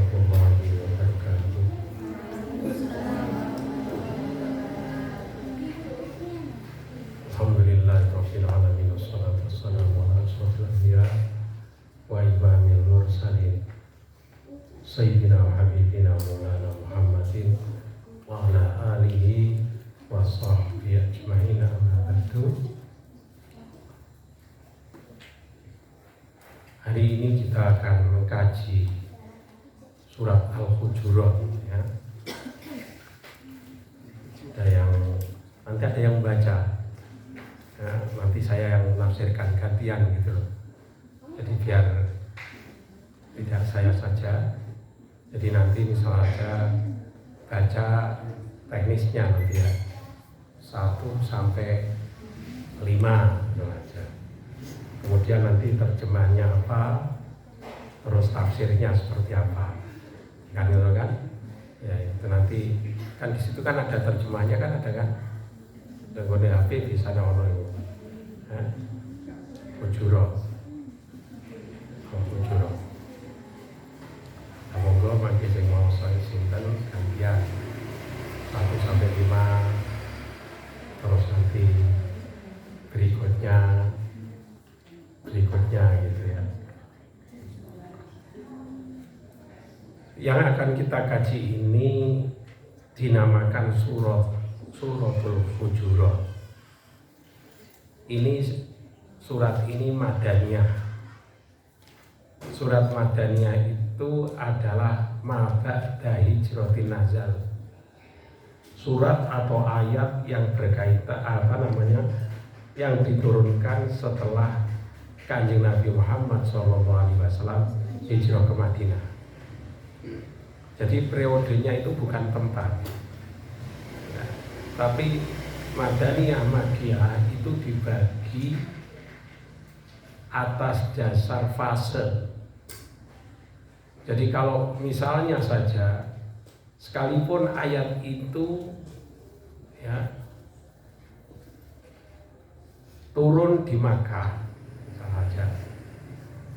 warahmatullahi wabarakatuh. Alhamdulillahirabbil alamin wassalatu wassalamu ala asyrofil anbiya wa imamil mursalin sayyidina wa habibina maulana Muhammadin wa ala alihi wa sahbihi ajma'in, amma ba'du. Hari ini kita akan mengkaji surat Al-Hujurat, ya. Nanti ada yang membaca, ya, nanti saya yang menafsirkan gantian gitu loh. Jadi biar tidak saya saja. Jadi nanti misalnya ada baca teknisnya nanti ya 1 sampai 5 gitu aja. Kemudian nanti terjemahnya apa, terus tafsirnya seperti apa, kan gitu kan? Ya itu nanti kan di situ kan ada terjemahnya kan, ada kan? Dengan HP di sana ono itu, Hujurat, Hujurat. Monggo bagi sing mau saya sinten gantian 1 sampai 5, terus nanti berikutnya gitu ya. Yang akan kita kaji ini dinamakan Suratul Hujurat. Surat ini Madaniyah. Surat Madaniyah itu adalah ma ba'da hijratin nazal. Surat atau ayat yang berkaitan yang diturunkan setelah Kanjeng Nabi Muhammad SAW hijrah ke Madinah. Jadi periodenya itu bukan tempat, nah, tapi Madaniyah Makkiyah itu dibagi atas dasar fase. Jadi kalau misalnya saja sekalipun ayat itu ya turun di Makkah saja,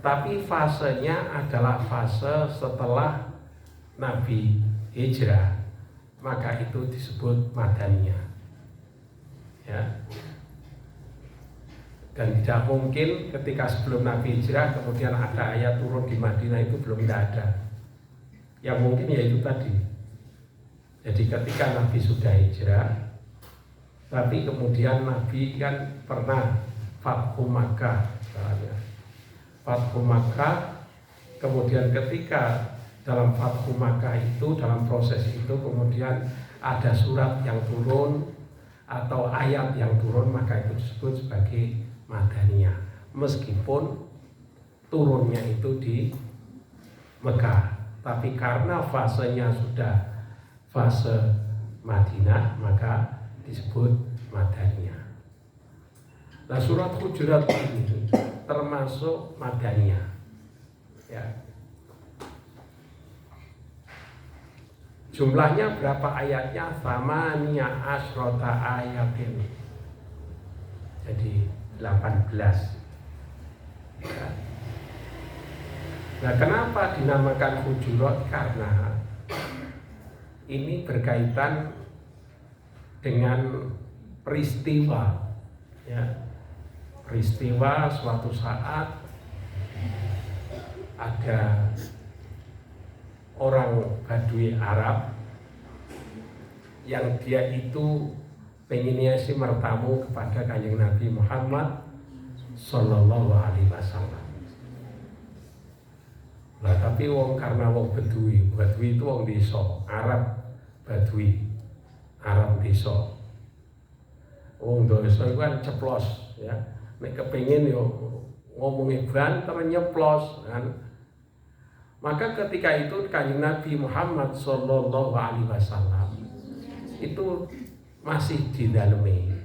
tapi fasenya adalah fase setelah Nabi hijrah, maka itu disebut Madaniyah, ya. Dan tidak mungkin ketika sebelum Nabi hijrah kemudian ada ayat turun di Madinah, itu belum ada. Yang mungkin ya itu tadi. Jadi ketika Nabi sudah hijrah, tapi kemudian Nabi kan pernah Fathu Makkah, Fathu Makkah, kemudian ketika dalam Fathu Makkah itu, dalam proses itu kemudian ada surat yang turun atau ayat yang turun, maka itu disebut sebagai Madaniyah, meskipun turunnya itu di Mekah, tapi karena fasenya sudah fase Madinah maka disebut Madaniyah. Nah, surat Hujurat ini termasuk Madaniyah, ya. Jumlahnya berapa ayatnya? Thamaniyah asyrota ayatin. Jadi 18. Ya. Nah, kenapa dinamakan Hujurat? Karena ini berkaitan dengan peristiwa, ya. Peristiwa suatu saat ada orang Badui Arab yang dia itu pengennya sih mertamu kepada Kanjeng Nabi Muhammad Sallallahu Alaihi Wasallam. Nah, tapi karena wong Badui itu wong desa, Arab Badui, Arab desa. Wong desa itu kan ceplos, ya. Nek kepengin yo ngomongi banter nyeplos kan. Maka ketika itu Kanjeng Nabi Muhammad Sallallahu Alaihi Wasallam itu masih di daleme,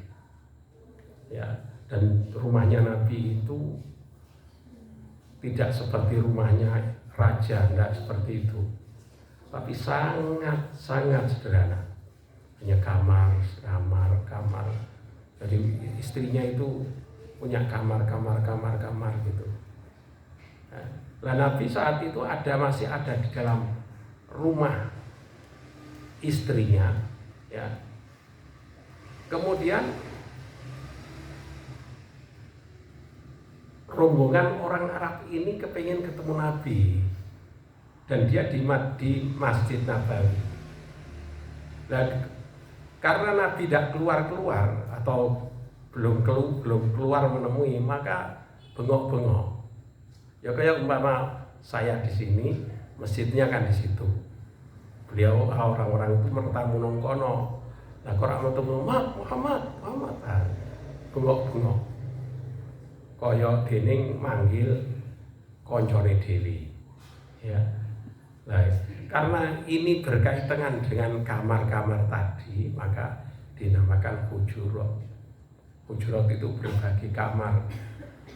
ya, dan rumahnya Nabi itu tidak seperti rumahnya raja, tidak seperti itu, tapi sangat sederhana, hanya kamar. Jadi istrinya itu punya kamar gitu. Nah, Nabi saat itu masih ada di dalam rumah istrinya, ya. Kemudian rombongan orang Arab ini kepingin ketemu Nabi, dan dia di Masjid Nabawi. Dan karena Nabi tidak keluar atau belum keluar menemui, maka bengok-bengok. Ya kayak umpama saya di sini, masjidnya kan di situ. Beliau orang-orang itu bertamu nongkono. Nah, kok ketemu Muhammad, bengok-bengok. Kaya dening manggil koncone dhewe. Ya. Nah, karena ini berkaitan dengan kamar-kamar tadi, maka dinamakan hujurat. Hujurat itu berbagi kamar,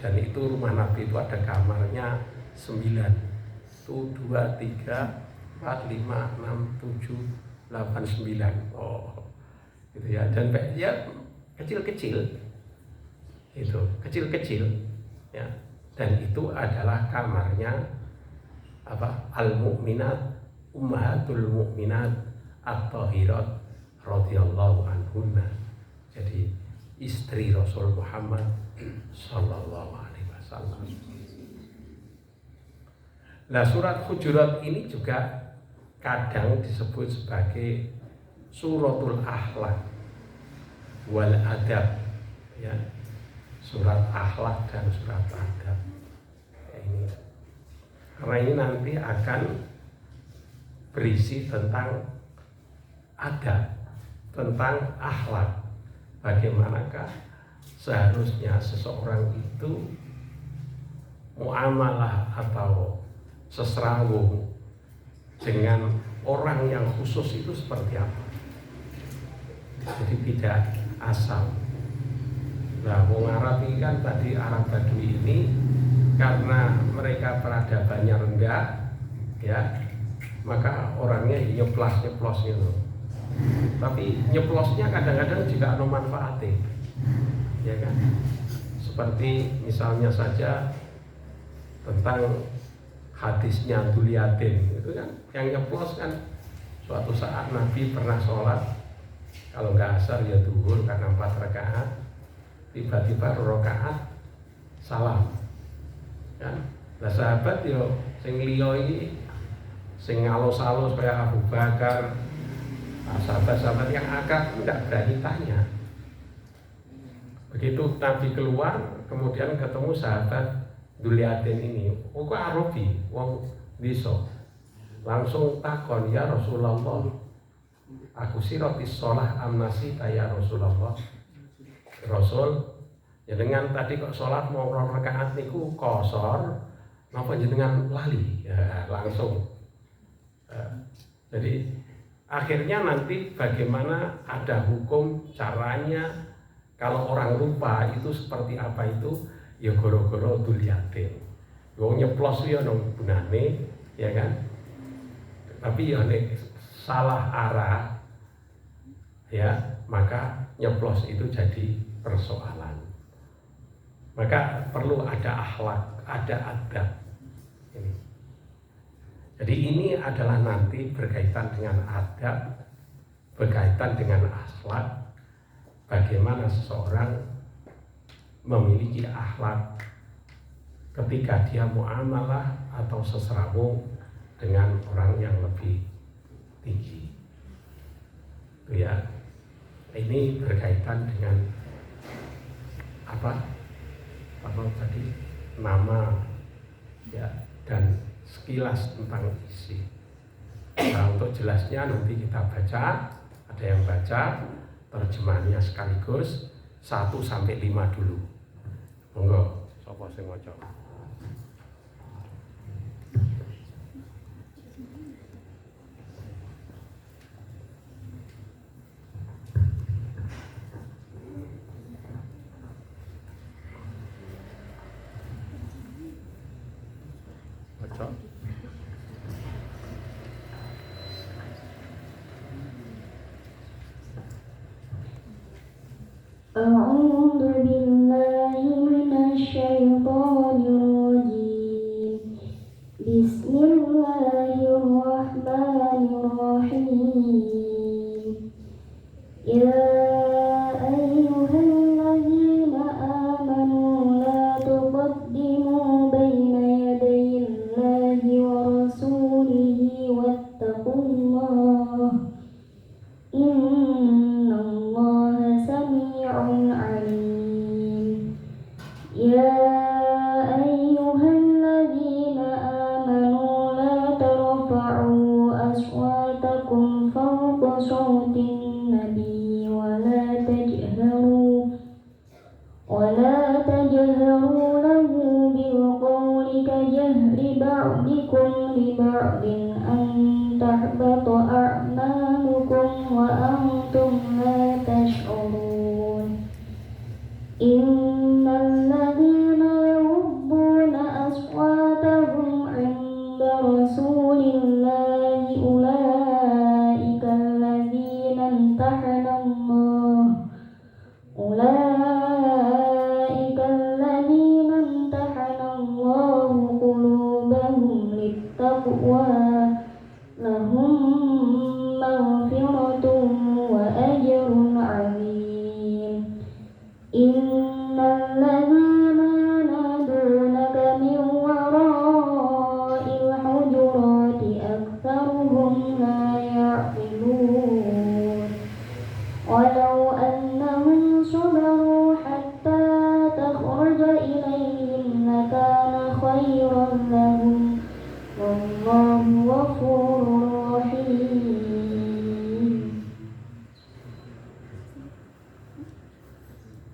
dan itu rumah Nabi itu ada kamarnya 9. Itu 2, 3, 4, 5, 6, 7, 8, 9. Oh, gitu ya. Dan ya kecil-kecil. Itu kecil-kecil, ya. Dan itu adalah kamarnya al-mu'minat, ummahatul mu'minat at-tahirat radhiyallahu anhunna. Jadi istri Rasul Muhammad sallallahu alaihi wasallam. Nah, surat Hujurat ini juga kadang disebut sebagai suratul akhlak wal adab, ya. Surat akhlak dan surat adab. Ini karena ini nanti akan berisi tentang adab, tentang akhlak. Bagaimanakah seharusnya seseorang itu muamalah atau seserawung dengan orang yang khusus itu seperti apa. Jadi tidak asal. Nah, wong Arab ini kan tadi, Arab Badui ini karena mereka peradabannya rendah, ya, maka orangnya nyeplos gitu. Tapi nyeplosnya kadang-kadang juga ada manfaatnya, ya kan? Seperti misalnya saja tentang hadisnya Duliatin, itu kan yang nyeplos kan suatu saat Nabi pernah sholat, kalau nggak asar ya duhur karena 4 rakaat, tiba-tiba 2 rakaat salam, kan? Nah, sahabat yo sing liya iki sing alus-alus kayak Abu Bakar, sahabat-sahabat yang akad tidak berani tanya. Begitu Nabi keluar, kemudian ketemu sahabat Duliatin ini, kok Arabi, wong diso, langsung takon, ya Rasulullah, aku sirotis sholah amnasita ya Rasulullah. Rasul, ya dengan tadi kok sholat mau 2 rakaat niku kosor, napa jenengan lali? Ya, langsung. Jadi akhirnya nanti bagaimana ada hukum caranya kalau orang lupa itu seperti apa itu, ya goro-goro Duliatin. Wong nyeplos ya nang gunane, ya kan? Tapi ya nek salah arah, ya, maka nyeplos itu jadi persoalan. Maka perlu ada akhlak, ada adab. Jadi ini adalah nanti berkaitan dengan adab, berkaitan dengan akhlak, bagaimana seseorang memiliki akhlak ketika dia muamalah atau seserawung dengan orang yang lebih tinggi. Itu ya. Ini berkaitan dengan apa tadi, nama, ya, dan sekilas tentang isi. Nah, untuk jelasnya nanti kita baca, ada yang baca terjemahannya sekaligus 1 sampai 5 dulu. Monggo, sapa sing maca? Baca. A'udzu billahi minasyaitonir rajim. Bismillahirrahmanirrahim. عليم يا أيها الذين آمنوا لا ترفعوا أصواتكم فوق صوت النبي ولا تجهروا له بالقول كجهر بعضكم لبعض أن تحبط أعمالكم وأنتم لا تشعرون إن الذين يغضون أصواتهم عند رسول الله أولئك الذين امتحن الله قلوبهم للتقوى لهم مغفرة وأجر عظيم إن الذين ينادونك من وراء الحجرات أكثرهم لا يعقلون ولو أنهم صبروا حتى تخرج إليهم لكان خيرا لهم والله غفور رحيم.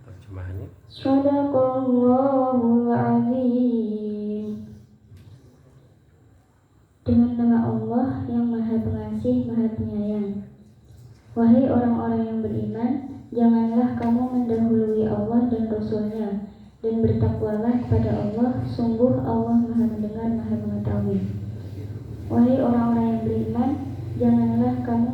Terjemahannya. Shadaqallahul azim. Dengan nama Allah yang Maha Pengasih, Maha Penyayang. Wahai orang-orang yang beriman, janganlah kamu mendahului Allah dan Rasul-Nya, dan bertakwalah kepada Allah, sungguh Allah Maha Mendengar, Maha Mengetahui. Wahai orang-orang yang beriman, janganlah kamu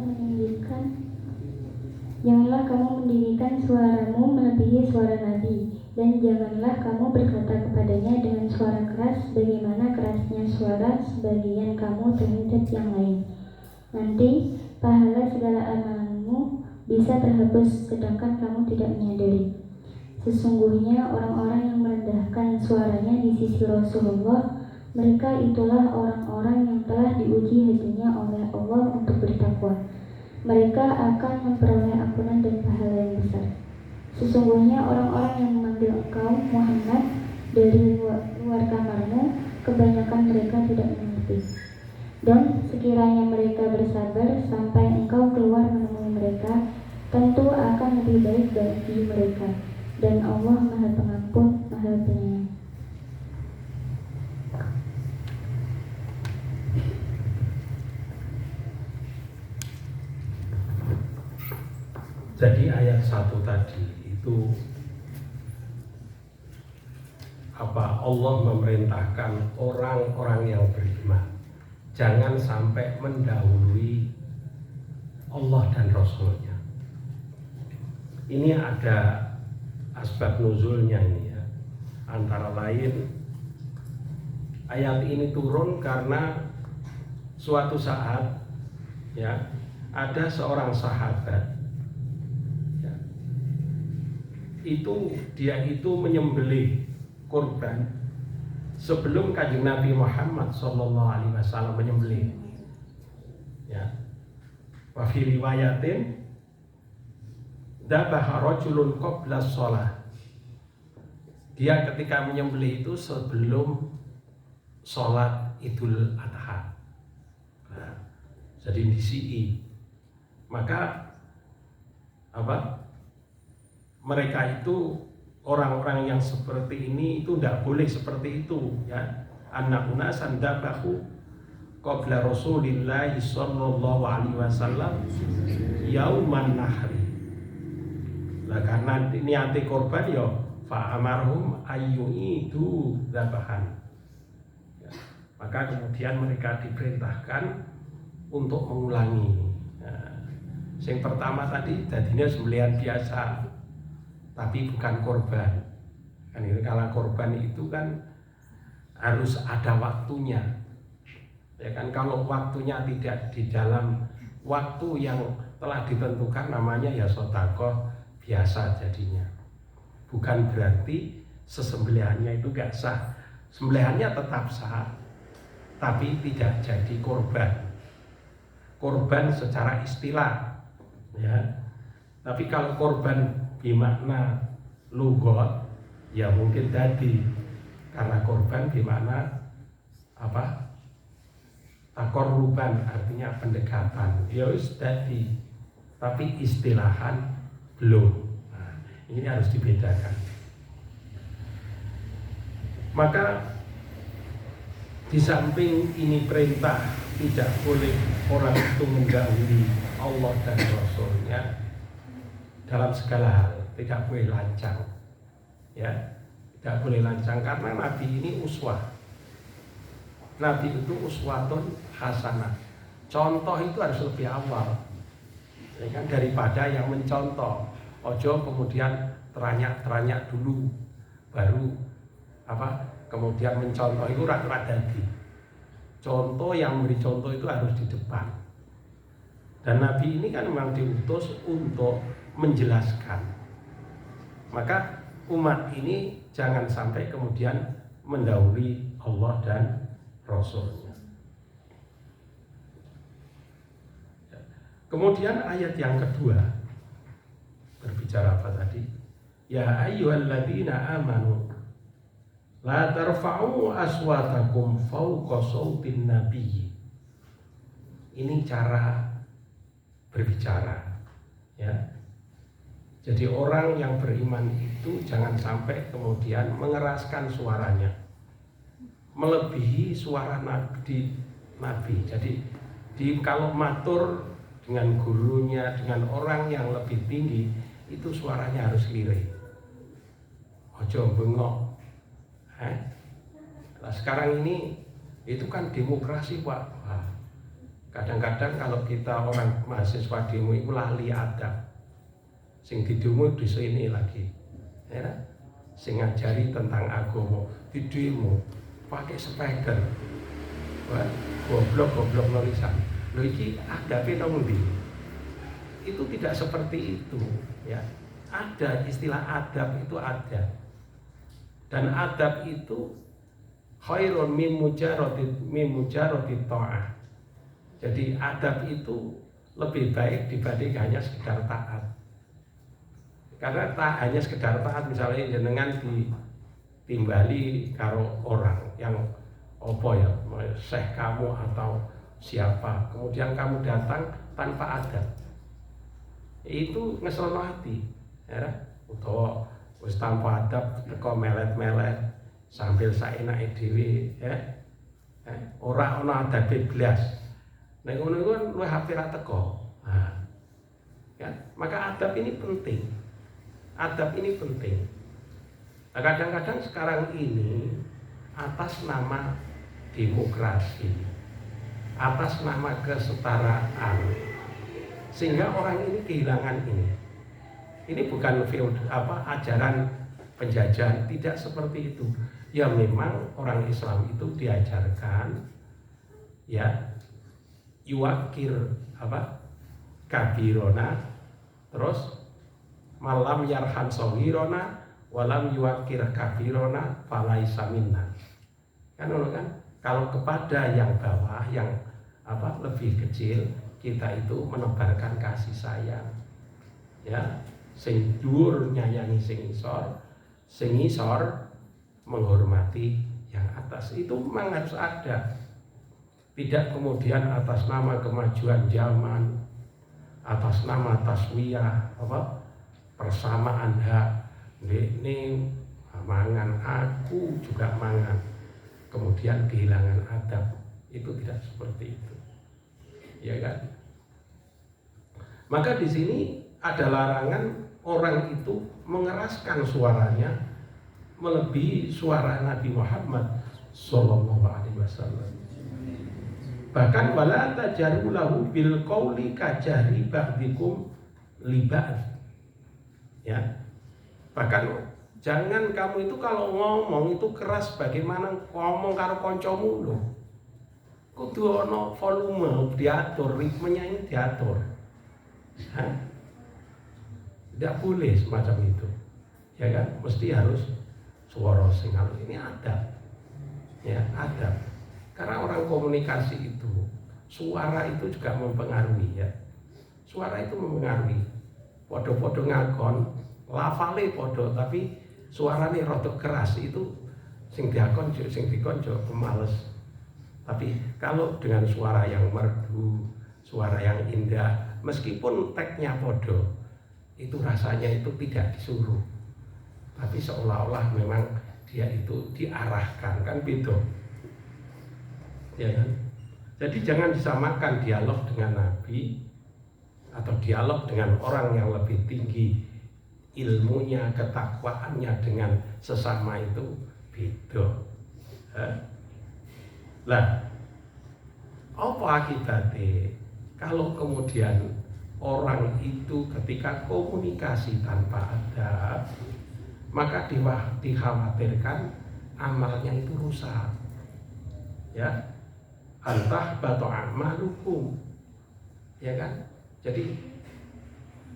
mendirikan suaramu melebihi suara Nabi, dan janganlah kamu berkata kepadanya dengan suara keras bagaimana kerasnya suara sebagian kamu terhadap yang lain. Nanti pahala segala amalmu bisa terhapus sedangkan kamu tidak menyadari. Sesungguhnya orang-orang yang merendahkan suaranya di sisi Rasulullah, mereka itulah orang-orang yang telah diuji hatinya oleh Allah untuk bertakwa. Mereka akan memperoleh ampunan dan pahala yang besar. Sesungguhnya orang-orang yang memanggil engkau Muhammad dari luar kamarmu, kebanyakan mereka tidak mengerti. Dan sekiranya mereka bersabar sampai engkau keluar menemui mereka, tentu akan lebih baik bagi mereka. Dan Allah Maha Pengampun, Maha Penyayang. Jadi ayat 1 tadi itu Allah memerintahkan orang-orang yang beriman jangan sampai mendahului Allah dan Rasul-Nya. Ini ada asbab nuzulnya ini ya. Antara lain ayat ini turun karena suatu saat ya ada seorang sahabat ya, dia itu menyembelih kurban sebelum Kanjeng Nabi Muhammad SAW menyembelih ya. Wa fi riwayatin dabaha rajulun qabla shalah. Dia ketika menyembelih itu sebelum sholat Idul Adha. Nah, jadi disi. Maka mereka itu orang-orang yang seperti ini itu tidak boleh seperti itu ya. Annabuna sandabahu qabla Rasulillah sallallahu alaihi wasallam yauman nahri. Lah karena niate korban ya fa amarhum ayyuidu dzabahan. Ya, maka kemudian mereka diperintahkan untuk mengulangi. Nah, yang pertama tadi tadinya sembelihan biasa, tapi bukan korban. Kan ini kalau korban itu kan harus ada waktunya. Ya kan kalau waktunya tidak di dalam waktu yang telah ditentukan namanya ya sedekah biasa jadinya. Bukan berarti sesembelihannya itu gak sah. Sembelihannya tetap sah, tapi tidak jadi korban. Korban secara istilah ya. Tapi kalau korban bimakna lugot, ya mungkin tadi karena korban bimakna apa? Takoruban, artinya pendekatan. Ya wis tadi, tapi istilahan belum. Nah, ini harus dibedakan. Maka di samping ini perintah tidak boleh orang itu mendahului Allah dan Rasulnya dalam segala hal, tidak boleh lancang, ya, tidak boleh lancang karena Nabi ini uswah. Nabi itu uswatun hasanah. Contoh itu harus lebih awal, ya kan, daripada yang mencontoh. Ojo kemudian teranyak dulu, baru apa? Kemudian mencontoh itu rak dadi. Contoh yang memberi contoh itu harus di depan. Dan Nabi ini kan memang diutus untuk menjelaskan. Maka umat ini jangan sampai kemudian mendahului Allah dan Rasulnya. Kemudian ayat yang kedua berbicara apa tadi? Ya ayyuhalladzina amanu la tarfa'u aswatakum fawqa sautin nabiy. Ini cara berbicara, ya. Jadi orang yang beriman itu jangan sampai kemudian mengeraskan suaranya melebihi suara Nabi. Jadi kalau matur dengan gurunya, dengan orang yang lebih tinggi, itu suaranya harus lirih. Ojo bengok. Nah, sekarang ini itu kan demokrasi, Pak. Wah, kadang-kadang kalau kita orang mahasiswa demo itu lali adab. Sing didemo di sini lagi, ya, sing ngajari tentang agama di demo pakai speaker, wah, goblok nulisan. Lho iki adabe nang ndi? Itu tidak seperti itu, ya. Ada istilah adab, itu ada. Dan adab itu khairun min mujarrati ta'ah. Jadi adab itu lebih baik dibanding hanya sekedar taat. Karena tak hanya sekedar taat, misalnya jenengan ditimbali karo orang yang opo ya, syekh kamu atau siapa, kemudian kamu datang tanpa adab, itu ngeselno hati, ya. Utawa wis tanpa adab teko melet-melet sambil saenake dhewe, ya. Ora ana adabe blas. Nek ngono iku luwih apik ra teko. Nah, ya, maka adab ini penting. Adab ini penting. Nah, kadang-kadang sekarang ini atas nama demokrasi, atas nama kesetaraan, sehingga orang ini kehilangan ini. Ini bukan ajaran penjajahan, tidak seperti itu. Ya memang orang Islam itu diajarkan, ya, yuwakir kabirona, terus malam yarham sohirona walam yuwakir kabirona falaisa minna. Kan kalau kepada yang bawah, yang lebih kecil, kita itu menebarkan kasih sayang, ya. Sing dhuwur nyayangi sing isor menghormati yang atas. Itu memang harus ada. Tidak kemudian atas nama kemajuan zaman, atas nama taswiyah, persamaan hak, ini mangan, aku juga mangan, kemudian kehilangan adab. Itu tidak seperti itu, ya kan? Maka di sini ada larangan orang itu mengeraskan suaranya melebihi suara Nabi Muhammad Sallallahu Alaihi Wasallam. Bahkan wala tajaru lahu bil qauli kajari ba'dikum li ba'd. Ya. Bahkan jangan kamu itu kalau ngomong itu keras, bagaimana ngomong karo kancamu lho. Kudu ana volume diatur, ritmenya ini diatur. Tidak boleh semacam itu, ya kan? Mesti harus suara sing halus. Ini adab, ya, adab. Karena orang komunikasi itu, suara itu juga mempengaruhi, ya. Suara itu mempengaruhi. Podo-podo ngakon, lafale podo tapi suarane rada keras, itu sing dikon pemales. Tapi kalau dengan suara yang merdu, suara yang indah, meskipun teksnya podo, itu rasanya itu tidak disuruh, tapi seolah-olah memang dia itu diarahkan, kan beda, ya kan? Jadi jangan disamakan dialog dengan Nabi atau dialog dengan orang yang lebih tinggi ilmunya, ketakwaannya dengan sesama itu beda. Lah, apa akibatnya kalau kemudian orang itu ketika komunikasi tanpa adab, maka dikhawatirkan amalnya itu rusak. Ya, antah batu amalukum, ya kan? Jadi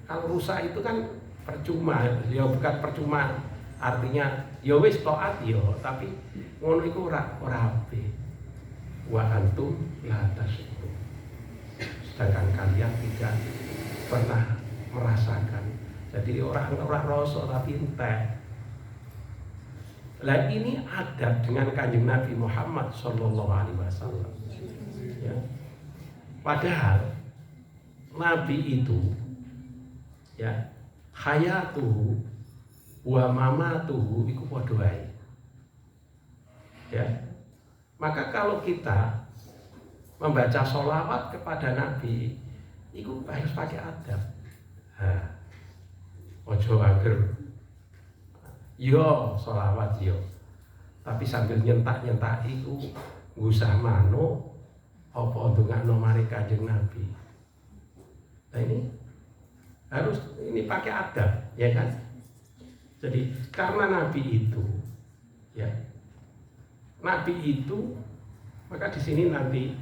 kalau rusak itu kan percuma, ya bukan percuma, artinya ya wis taat ya, tapi ngono iku ora apik. Wa antum la tasyurun, sedangkan kalian tidak pernah merasakan. Jadi orang rasa tapi entek. Lah ini adab dengan Kanjeng Nabi Muhammad sallallahu alaihi wasallam. Ya. Padahal Nabi itu ya hayatuhu wa mamatuhu iku padha wae. Ya. Maka kalau kita membaca sholawat kepada Nabi, itu harus pakai adab. Ojo angger yo sholawat yo, tapi sambil nyentak itu ngusah mano apa ndongakno mari Kanjeng Nabi. Nah ini pakai adab, ya kan? Jadi karena Nabi itu, ya. Nabi itu, maka di sini nanti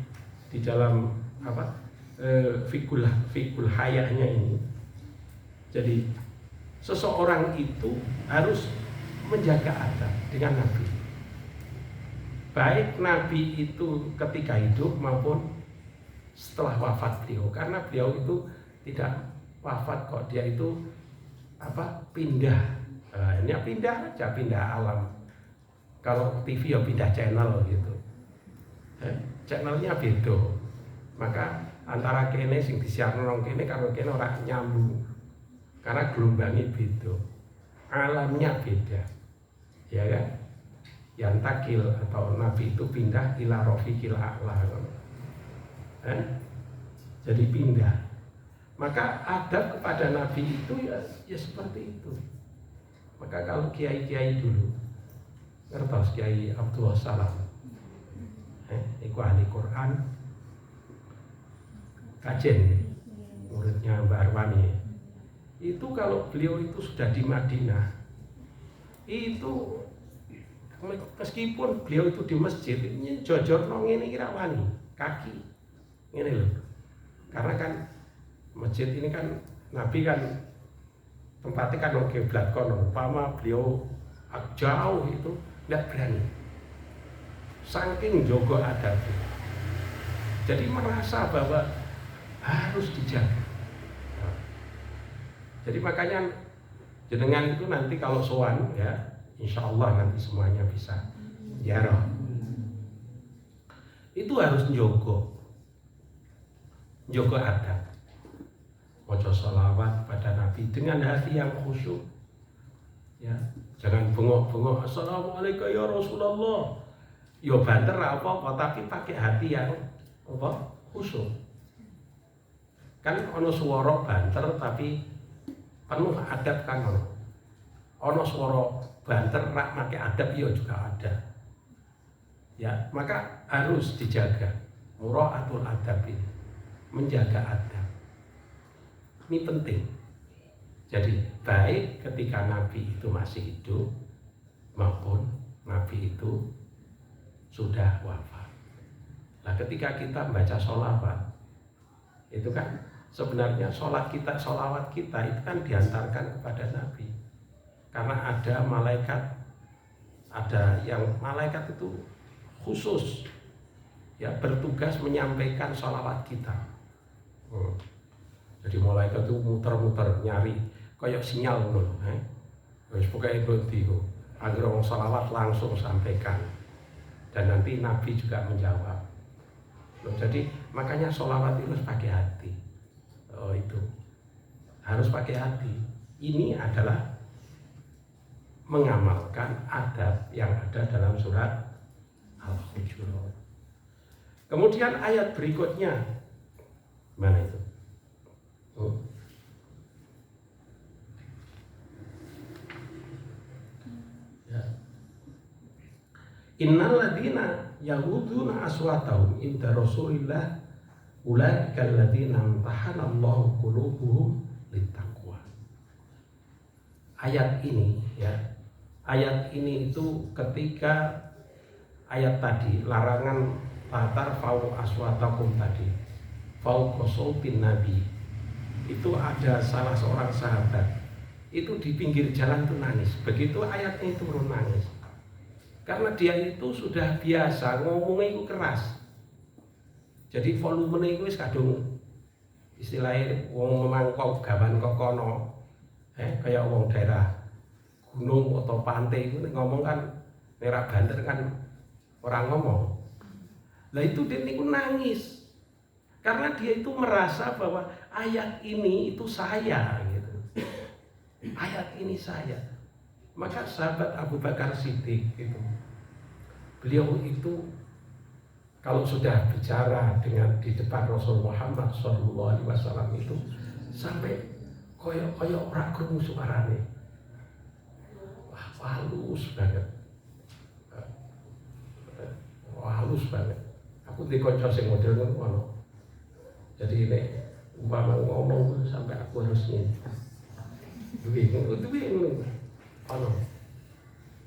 di dalam fikul hayahnya ini, jadi seseorang itu harus menjaga adab dengan Nabi, baik Nabi itu ketika hidup maupun setelah wafat beliau, karena beliau itu tidak wafat kok, dia itu pindah, ini pindah aja, pindah alam. Kalau TV ya pindah channel gitu, channelnya beda, maka antara kene sing disiarno nang kene karo kene ora nyambung, karena gelombangnya beda, alamnya beda, ya kan? Yang takil atau Nabi itu pindah ila rafiqil a'la, jadi pindah. Maka adab kepada Nabi itu ya seperti itu. Maka kalau kiai-kiai dulu, ngertos Kiai Abdullah Salam, iku ahli Quran, kajen, muridnya Mbak Arwani. Itu kalau beliau itu sudah di Madinah, itu meskipun beliau itu di masjid, ini jojor nong ini kira wani kaki, ini loh. Karena kan masjid ini kan Nabi kan tempatnya kan nong kiblat kono, umpama beliau jauh itu tidak berani, saking jogo adab. Jadi merasa bahwa harus dijaga. Jadi makanya jenengan itu nanti kalau sowan ya, insya Allah nanti semuanya bisa ziarah. Itu harus jogo adab. Maca sholawat pada Nabi dengan hati yang khusyuk. Ya, jangan bengok-bengok assalamualaikum ya Rasulullah. Yo banter apa-apa tapi pakai hati yang khusyuk. Kan ono swara banter tapi penuh adab kan ono swara banter rak pakai adab ya juga ada. Ya, maka harus dijaga muraatul adab ini, menjaga adab. Ini penting. Jadi baik ketika Nabi itu masih hidup maupun Nabi itu sudah wafat. Nah, ketika kita membaca sholawat, itu kan sebenarnya sholat kita, sholawat kita itu kan diantarkan kepada Nabi. Karena ada malaikat, ada yang malaikat itu khusus ya bertugas menyampaikan sholawat kita. Jadi malaikat itu muter-muter nyari koyok sinyal ngono wis pokoke berhenti kok agar orang sholawat langsung sampaikan dan nanti Nabi juga menjawab. Jadi makanya sholawat itu harus pakai hati. Itu harus pakai hati. Ini adalah mengamalkan adab yang ada dalam surat Al-Hujurat. Kemudian ayat berikutnya mana itu? Innal ladina yaghuduna aswatahum inda Rasulillah ulaika alladziina imtahanallahu qulubuhum littaqwa. Ayat ini ya. Ayat ini itu ketika ayat tadi larangan latar fau aswatakum tadi. Fau qasautin nabi. Itu ada salah seorang sahabat itu di pinggir jalan itu nangis. Begitu ayatnya itu turun nangis. Karena dia itu sudah biasa ngomongnya itu keras. Jadi volumenya itu kadung istilahnya wong memangkau gaban kokono. Kayak wong daerah gunung atau pantai itu ngomong kan nerak banter kan orang ngomong. Lah itu dia itu nangis. Karena dia itu merasa bahwa ayat ini itu saya gitu. Ayat ini saya. Maka sahabat Abu Bakar Siddiq itu, beliau itu kalau sudah bicara dengan di depan Rasul Muhammad SAW itu sampai koyok ora krungu suarane. Wah, halus banget. Halus banget. Aku di kanca sing model ngono. Jadi ini umpama ngomong sampai aku harus ngene. Duwe.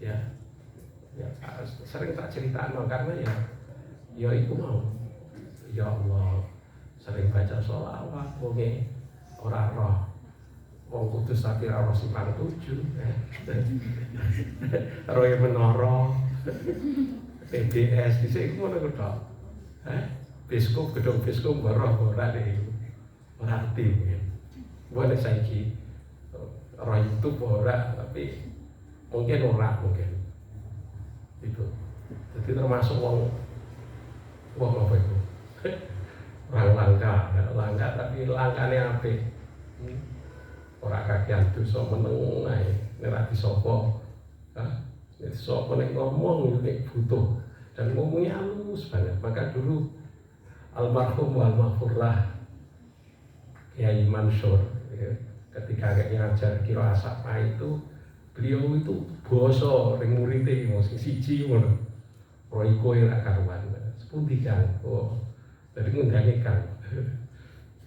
Ya sering tak ceritakan karena ya itu mau ya Allah sering baca sholawat wonge ora roh wong kudus tapi ora roh simpang 7 roe menara PBS dhisik iku ngono kok biskup gedung biskup ora ora arti boleh saiki roh itu ora tapi mungkin itu. Jadi termasuk wong apa itu? Orang langka tapi langkane apik. Ora kakean dosa meneng ae nek disopo. Disopo nek ngomong nek butuh dan ngomongnya halus banget. Maka dulu almarhum almarhumah Kiai Mansur ketika ngajar kira asapa itu beliau itu boso ring murite sing siji ngono. Roiko ora karuan. Sepundi kan? Oh. Jadi ngundangi kan.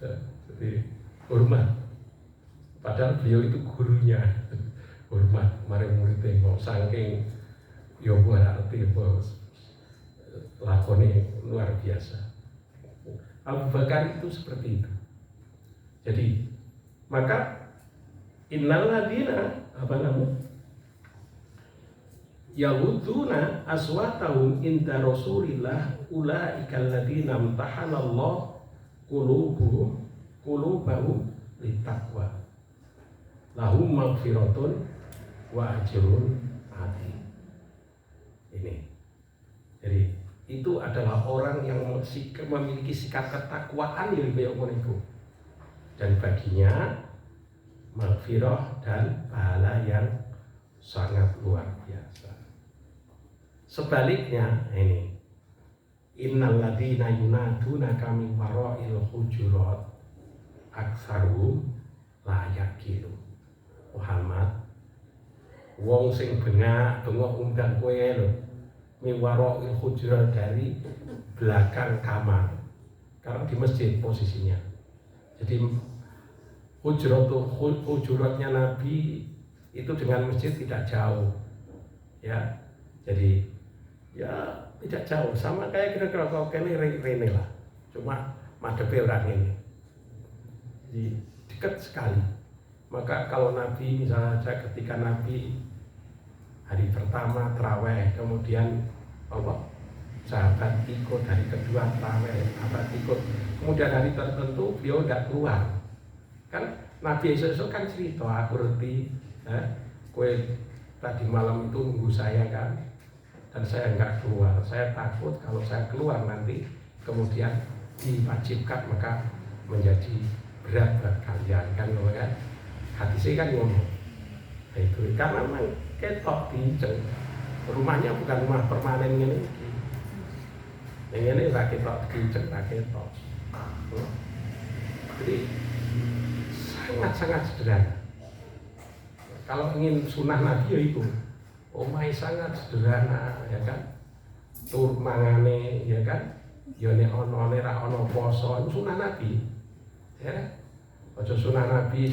Jadi hormat. Padahal beliau itu gurunya. Hormat mari muridé kok saking yo ora arti bos. Lakone luar biasa. Abu Bakar itu seperti itu. Jadi maka innal ladina apa namanya? Yaghuduna aswatahum inda Rasulillah ulaika alladziina imtahanallahu qulubahum littaqwa. Lahum maghfiratun wa ajrun 'adzim. Ini. Jadi itu adalah orang yang memiliki sikap ketakwaan yang lebih itu. Dan baginya maghfirah dan pahala yang sangat luar biasa. Sebaliknya ini innal ladzina yunaduna kami wara'il hujurat aktsaruhum la yaqilu. Muhammad wong sing bengok undang kowe lho mi wara'il hujurat dari belakang kamar karena di masjid posisinya. Jadi hujuratnya Nabi itu dengan masjid tidak jauh ya. Jadi ya tidak jauh sama kayak kira-kira kau kene rene lah. Cuma madhepe orang ini. Jadi dekat sekali. Maka kalau Nabi misalnya ketika Nabi hari pertama tarawih kemudian sahabat ikut, hari kedua tarawih sahabat ikut, kemudian hari tertentu beliau tidak keluar. Kan Nabi esok kan cerita, aku ngerti, kue tadi malam itu nunggu saya kan, dan saya nggak keluar. Saya takut kalau saya keluar nanti kemudian diwajibkan maka menjadi berat buat kalian kan, kan? Hati saya kan ngomong, nah, itu karena memang ketok pinceng, rumahnya bukan rumah permanen ini. Yang ini tak ketok pinceng, tak ketok. Jadi sangat-sangat sederhana. Kalau ingin sunnah Nabi ya itu, omai sangat sederhana, ya kan? Tur mangane, ya kan? Ya nek ono ra ono poso, itu sunnah Nabi, ya kan? Ojo sunnah Nabi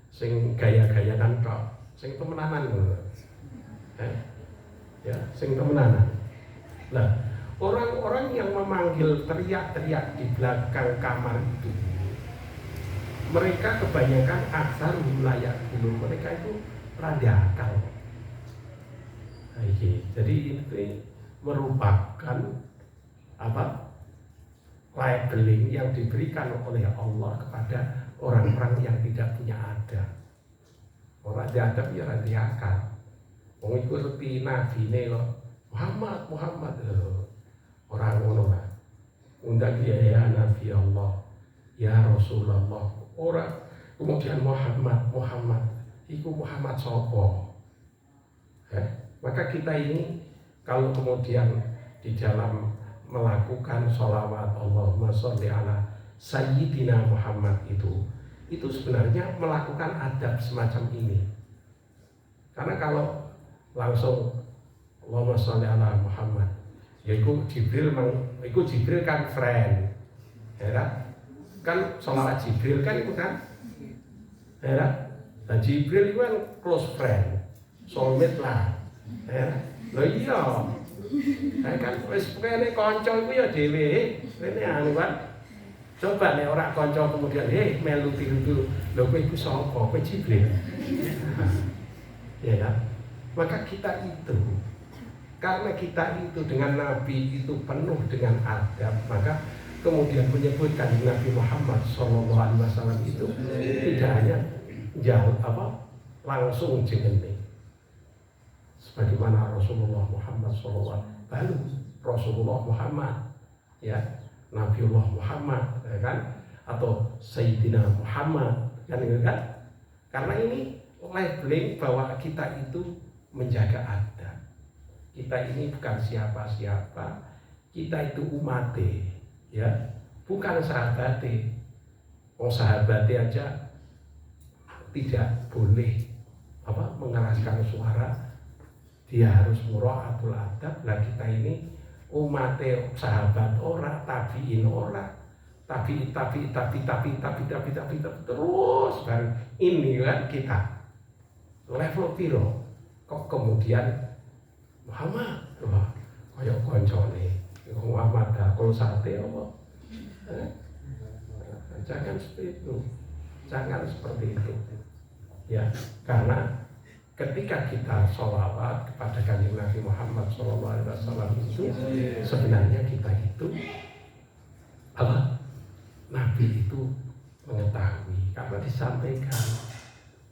sing gaya-gayanan tok, sing temenanan ngono. Ya, sing temenanan. Nah, orang-orang yang memanggil teriak-teriak di belakang kamar itu, mereka kebanyakan aksar wilayah dulu, mereka itu rada akal. Nah, jadi itu merupakan labeling yang diberikan oleh Allah kepada orang-orang yang tidak punya adab. Orang ada adab ya rada akal. Wong iku ngerti nabine kok Muhammad orang ngono lah. Undang dia ya Nabi Allah, ya Rasulullah. Orang kemudian Muhammad. Iku Muhammad sopo. Maka kita ini kalau kemudian di dalam melakukan sholawat Allahumma sholli ala Sayyidina Muhammad itu sebenarnya melakukan adab semacam ini. Karena kalau langsung Allahumma sholli ala Muhammad, yaitu Jibril kan friend, ya kan sholawat Jibril kan itu kan, ya nah Jibril itu kan close friend, soulmate lah, ya lo iya, kan wis kene kanca iku ya dhewe, rene anu kan. Coba nek ora kanca kemudian melu tiru lho kowe iku sapa? Kowe Jibril. Ya kan? Maka kita itu, karena kita itu dengan Nabi itu penuh dengan adab, maka kemudian menyebutkan Nabi Muhammad SAW itu tidak hanya jauh langsung jengene. Sebagaimana Rasulullah Muhammad SAW, baru Rasulullah Muhammad, ya Nabiullah Muhammad, ya kan? Atau Sayyidina Muhammad, kan? Karena ini labeling bahwa kita itu menjaga adab. Kita ini bukan siapa-siapa, kita itu umate, ya, bukan sahabate. Sahabate aja tidak boleh mengeraskan suara, dia harus mura'atul adab. Lah kita ini umate sahabat ora, tabiin ora, tapi terus kan ini kan kita level piro kok kemudian Muhammad kayak koncone Muhammad kalau sate apa jangan seperti itu, jangan seperti itu ya, karena ketika kita sholawat kepada kanjeng Nabi Muhammad SAW itu sebenarnya kita itu Nabi itu mengetahui karena disampaikan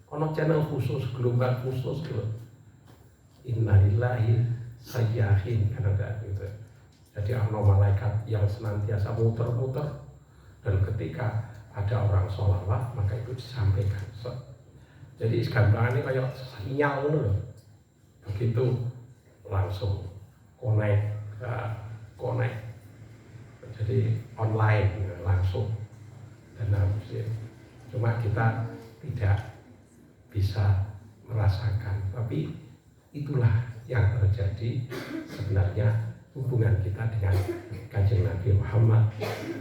ono channel khusus, gelombang khusus gitu. Innalillahi sayyahin kan ada gitu. Jadi ono malaikat yang senantiasa muter-muter, dan ketika ada orang sholawat maka itu disampaikan. Jadi gambarannya kayak sinyal loh. Begitu langsung connect. Jadi online langsung. Dan cuma kita tidak bisa merasakan, tapi itulah yang terjadi sebenarnya hubungan kita dengan kanjeng Nabi Muhammad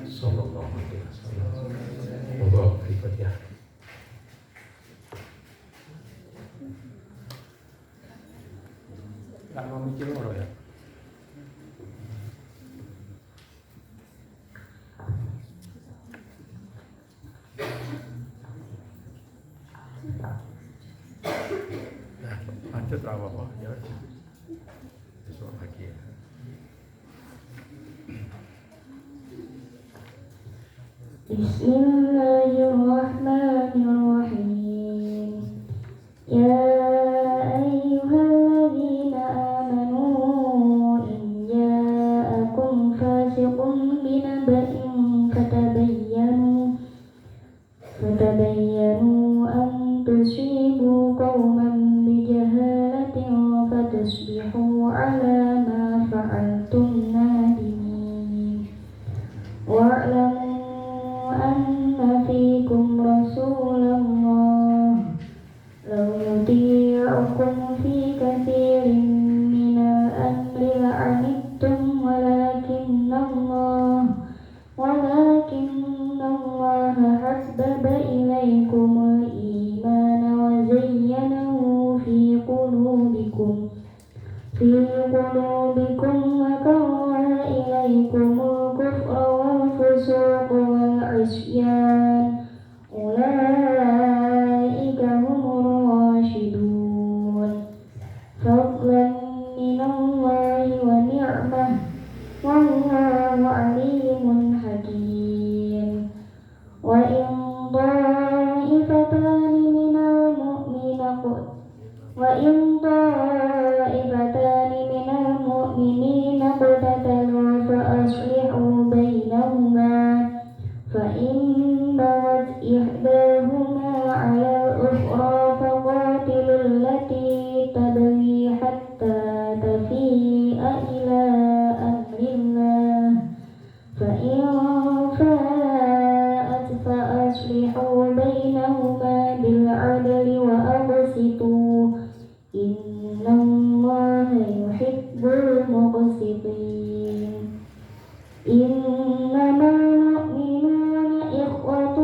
Sallallahu Alaihi Wasallam. Monggo berikutnya. Nggak mau mikir orang ya. Lanjut apa ya? Besok lagi ya. Bismillahirrahmanirrahim. على ما فعلتم نادمين واعلموا أن فيكم رسول الله لو يطيعكم في كثير من الأمر لعنتم ولكن الله حبب إليكم الإيمان وزينه في قلوبكم وكره إليكم الكفر والفسوق والعصيان أولئك هم الراشدون فضلا من الله ونعمة والله عليم حكيم وإن طائفتان من المؤمنين اقتتلوا فأصلحوا بينهما فإن بغت إحداهما على الأخرى فقاتلوا التي تبغي حتى تفيء إلى أمر الله فإن فاءت فأصلحوا بينهما بالعدل وأقسطوا إن الله يحب المقسطين إنما المؤمنون إخوة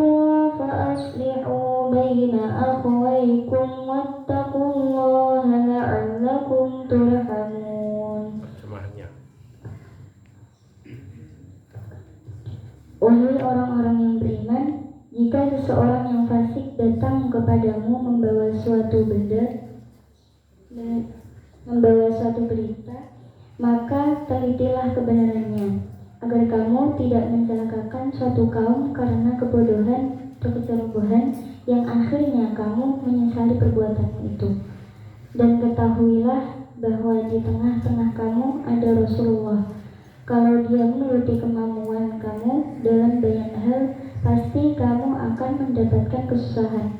فأصلحوا بين أخويكم واتقوا الله لعلكم ترحمون. Wahai orang-orang yang beriman, jika seseorang yang fasik datang kepadamu membawa suatu berita, maka telitilah kebenarannya, agar kamu tidak mencelakakan suatu kaum karena kebodohan atau kecerobohan yang akhirnya kamu menyesali perbuatanmu itu. Dan ketahuilah bahwa di tengah-tengah kamu ada Rasulullah. Kalau dia menuruti kemampuan kamu dalam banyak hal, pasti kamu akan mendapatkan kesusahan.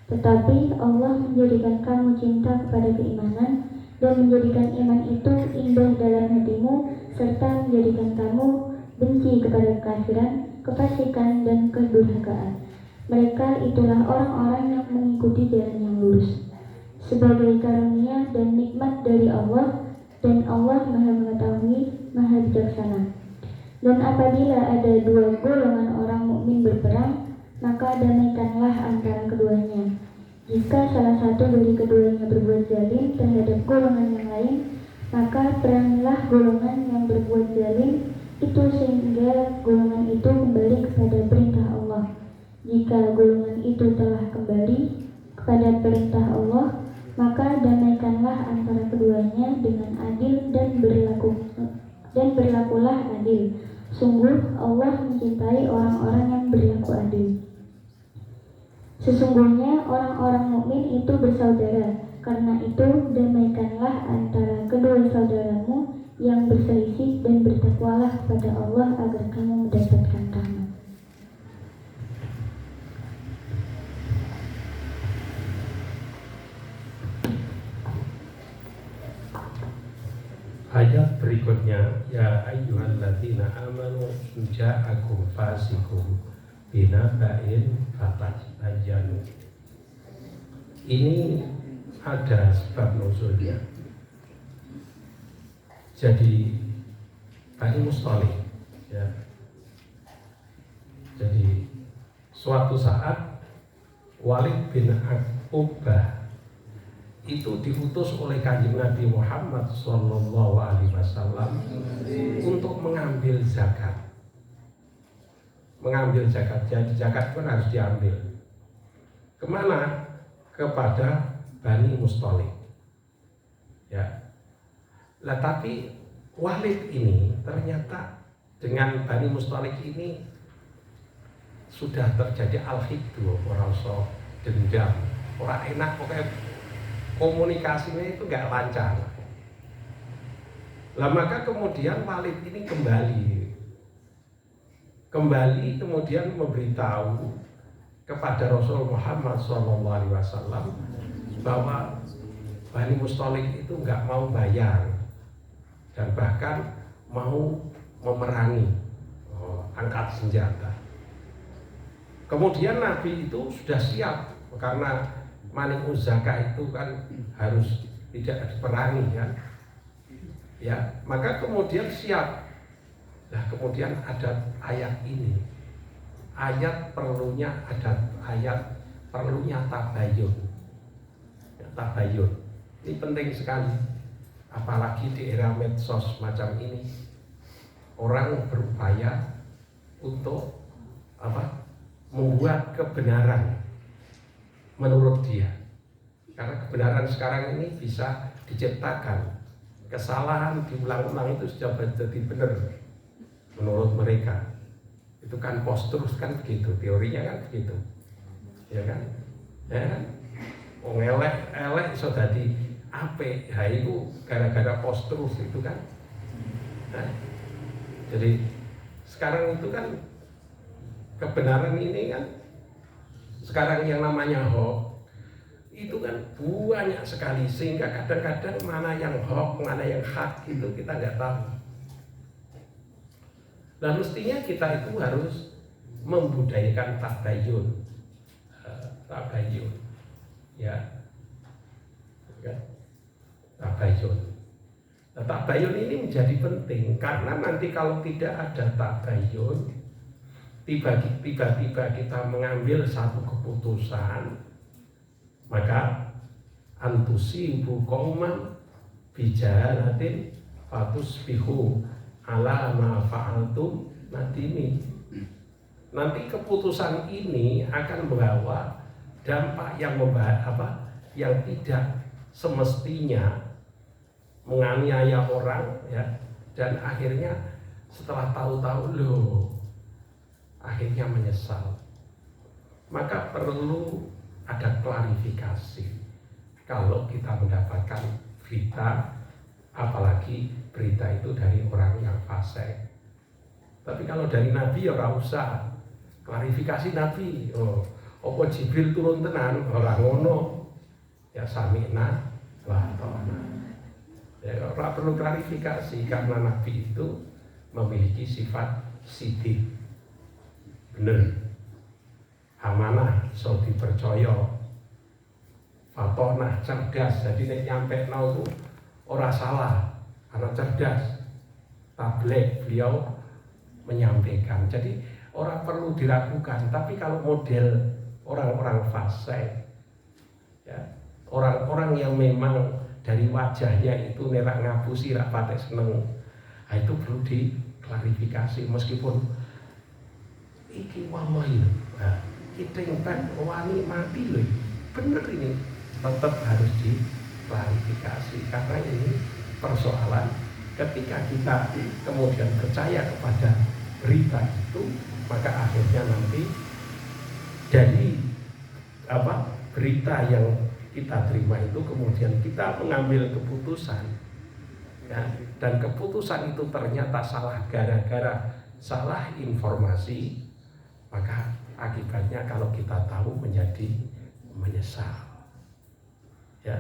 Tetapi Allah menjadikan kamu cinta kepada keimanan dan menjadikan iman itu indah dalam hatimu, serta menjadikan kamu benci kepada kekafiran, kefasikan, dan kedurhakaan. Mereka itulah orang-orang yang mengikuti jalan yang lurus. Sebagai karunia dan nikmat dari Allah, dan Allah Maha Mengetahui, Maha Bijaksana. Dan apabila ada dua golongan orang mukmin berperang, maka damaikanlah antara keduanya. Jika salah satu dari keduanya berbuat zalim terhadap golongan yang lain, maka perangilah golongan yang berbuat zalim itu sehingga golongan itu kembali kepada perintah Allah. Jika golongan itu telah kembali kepada perintah Allah, maka damaikanlah antara keduanya dengan adil dan berlakulah adil. Sungguh Allah mencintai orang-orang yang berlaku adil. Sesungguhnya orang-orang mukmin itu bersaudara. Karena itu damaikanlah antara kedua saudaramu yang berselisih dan bertakwalah kepada Allah agar kamu mendapatkan rahmat. Ayat berikutnya, ya ayyuhalladzina amanu ja'akum fasikum binaba'in fatabayyanu. Ini ada sebab nuzulnya. Jadi Bani Musthalih, ya. Jadi suatu saat Walid bin Uqbah itu diutus oleh Kanjeng Nabi Muhammad SAW untuk mengambil zakat. Jadi zakat pun harus diambil. Kemana? Kepada Bani Musthalih. Ya. Lah tapi Walid ini ternyata dengan Bani Musthalih ini sudah terjadi al-hiddu, orang so dendam, orang enak, pokoknya komunikasinya itu nggak lancar. Lah maka kemudian Walid ini kembali kemudian memberitahu kepada Rasul Muhammad SAW bahwa Bani Musthalih itu nggak mau bayar dan bahkan mau memerangi, angkat senjata. Kemudian Nabi itu sudah siap karena Manik Uzaka itu kan harus tidak diperangi kan, ya maka kemudian siap. Nah kemudian ada ayat ini, ayat perlunya tabayun. Ya, tabayun ini penting sekali, apalagi di era medsos macam ini, orang berupaya untuk membuat kebenaran menurut dia, karena kebenaran sekarang ini bisa diciptakan, kesalahan diulang-ulang itu sudah jadi benar menurut mereka. Itu kan post-truth kan begitu, teorinya kan begitu, ya kan? Elek so dadi apik, ha itu gara-gara post-truth itu kan. Nah, jadi sekarang itu kan kebenaran ini kan sekarang yang namanya hoax itu kan banyak sekali, sehingga kadang-kadang mana yang hoax, mana yang hak itu kita nggak tahu. Nah mestinya kita itu harus membudayakan tabayun, ya, tabayun. Nah, tabayun ini menjadi penting karena nanti kalau tidak ada tabayun, tiba-tiba kita mengambil satu keputusan, maka antusibu qauman bijahalatin fatusbihu ala ma fa'altum nadimi. Nanti keputusan ini akan membawa dampak yang yang tidak semestinya, menganiaya orang, ya, dan akhirnya setelah tahu-tahu loh akhirnya menyesal. Maka perlu ada klarifikasi kalau kita mendapatkan berita, apalagi berita itu dari orang yang fasik. Tapi kalau dari Nabi ya ora usah klarifikasi Nabi. Apa Jibril turun tenan ora ngono. Ya sami'na wa ata'na. Ya ora perlu klarifikasi karena Nabi itu memiliki sifat sidik, bener, amanah, iso dipercaya, fatonah, cerdas. Jadi nek nyampe itu ora salah karena cerdas. Tabligh beliau menyampaikan. Jadi orang perlu diragukan. Tapi kalau model orang-orang fasik, ya, orang-orang yang memang dari wajahnya itu nerak ngapusi, rak patek seneng, nah, itu perlu diklarifikasi. Meskipun iki wallahi, nah, kita yang wani mati loh, bener ini tetap harus diklarifikasi karena ini persoalan ketika kita kemudian percaya kepada berita itu, maka akhirnya nanti dari berita yang kita terima itu kemudian kita mengambil keputusan, ya, dan keputusan itu ternyata salah gara-gara salah informasi, maka akibatnya kalau kita tahu menjadi menyesal, ya.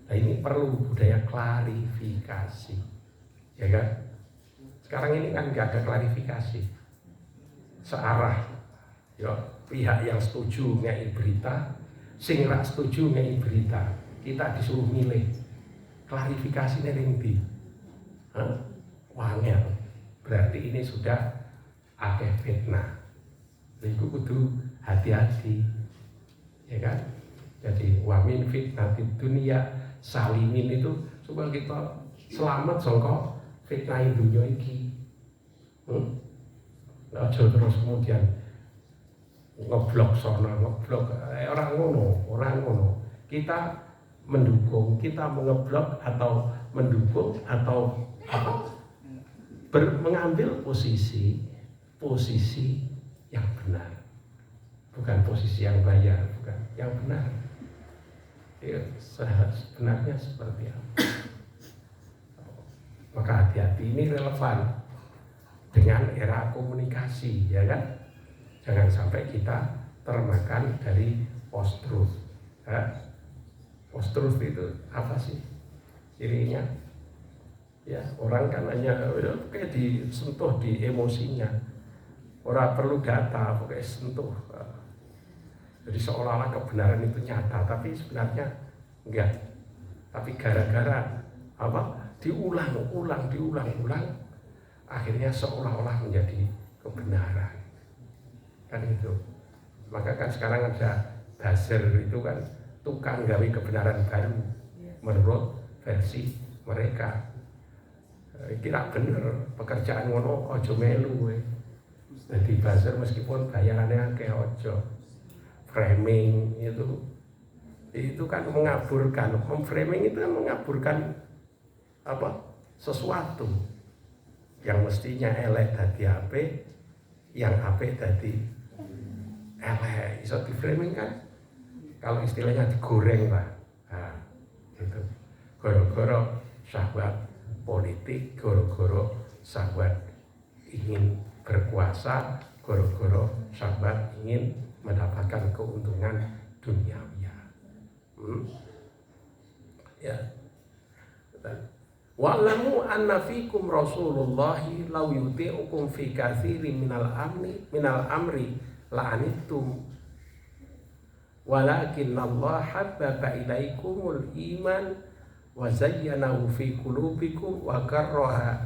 Nah ini perlu budaya klarifikasi, ya kan? Sekarang ini kan nggak ada klarifikasi, searah, ya, pihak yang setuju ngei berita, sing ra setuju ngei berita, kita disuruh milih, klarifikasinya ringdi, wangel, berarti ini sudah akeh fitnah. Itu kudu hati-hati, ya kan? Jadi wamin fitnah di dunia salimin itu supaya kita selamat sangka fitnah dunia iki. Aja terus kemudian ngeblok sono, ngeblok orang ngono. Kita mendukung, kita mengeblok atau mendukung atau mengambil posisi yang benar, bukan posisi yang bayar, bukan yang benar. Ya, sebenarnya seperti apa? Maka hati-hati, ini relevan dengan era komunikasi, ya kan? Jangan sampai kita termakan dari post-truth. Post-truth itu apa sih cirinya? Ya, orang kan hanya kayak disentuh di emosinya. Orang perlu data, pokoknya sentuh. Jadi seolah-olah kebenaran itu nyata, tapi sebenarnya enggak. Tapi gara-gara apa? Diulang, akhirnya seolah-olah menjadi kebenaran. Kan itu. Maka kan sekarang ada buzzer itu kan tukang gawe kebenaran baru menurut versi mereka. Kira bener pekerjaan ngono ojo melu. Jadi buzzer meskipun bayarannya kayak ojo. Framing itu kan mengaburkan. Framing itu kan mengaburkan apa? Sesuatu yang mestinya elek dadi apik, yang apik dadi elek. Iso di framing kan? Kalau istilahnya digoreng lah. Nah, itu. Goro-goro syahwat politik, goro-goro syahwat ingin berkuasa, goro-goro syahwat ingin mendapatkan keuntungan duniawi. Ya. Wa'lamu anna fikum Rasulullahi law yuti'ukum fi katsirin minal amri la'anittum walakin Allah habbaba ilaikumul iman wa zayyanahu fi qulubikum wa karraha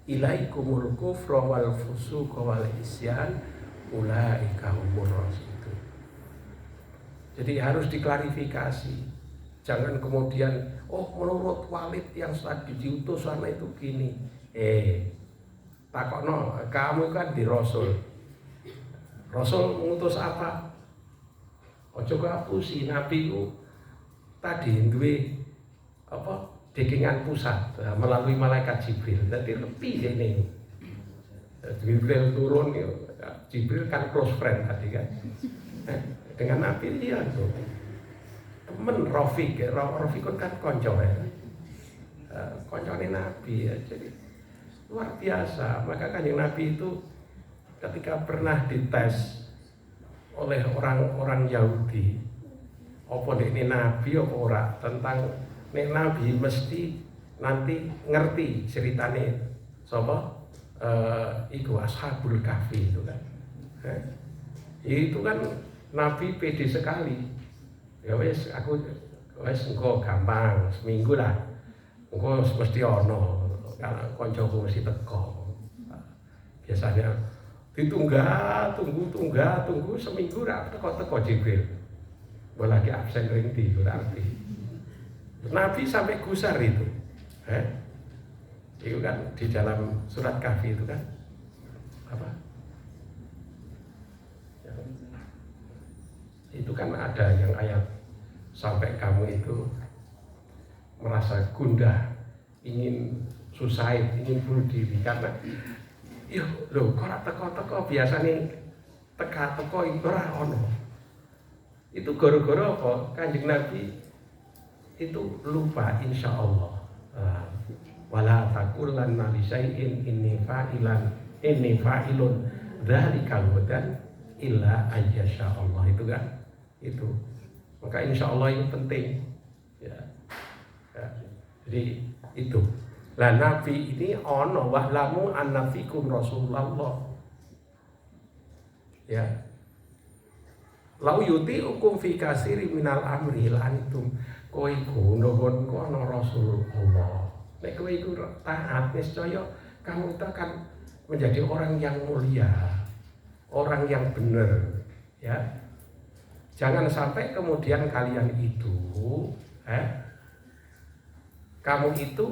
ilaikumul kufra wal fusuqa wal isyan ulaika humur rasyidun. Jadi harus diklarifikasi. Jangan kemudian menurut Walid yang tadi diutus sana itu gini. Takokno, kamu kan di Rasul. Rasul mengutus apa? Ojo ngapusi Nabi ku tadi duwe apa? Dekingan pusat melalui malaikat Jibril. Jadi lebih ini. Jibril turun, Jibril kan close friend tadi kan. Dengan Nabi dia tuh temen Rafiq kan konco ya, koncone Nabi ya, jadi luar biasa. Maka Kanjeng Nabi itu ketika pernah dites oleh orang-orang Yahudi, apa ini Nabi apa ora, tentang nek Nabi mesti nanti ngerti ceritane sapa iku Ashabul Kahfi itu kan. Itu kan Nabi pede sekali. Ya wes aku wes engko gampang seminggu lah. Engko mesti ono kalau koncoku mesti teko. Biasanya tunggu seminggu ra teko Jibril. Lagi absen ring di berarti. Nabi sampai gusar itu. Itu kan di dalam surat Kahfi itu kan apa? Itu kan ada yang ayat sampai kamu itu merasa gundah, ingin suicide, ingin bunuh diri karena kok teko-teko biasanya teko itu ora ono. Itu gara-gara apa? Kanjeng Nabi itu lupa insya Allah. Wala taqulanna li syai'in inni fa'ilun dzalika dan illa ayyasha Allah itu kan. Itu maka insya Allah ini penting ya. Jadi itu lah Nabi ini ono wa'lamu anna fikum Rasulullah ya lau yuti'ukum fi katsiri minal amri la'anitum kowe iku nuhun kono Rasulullah nek kowe iku taat niscaya kamu itu akan menjadi orang yang mulia, orang yang benar ya. Jangan sampai kemudian kalian itu, kamu itu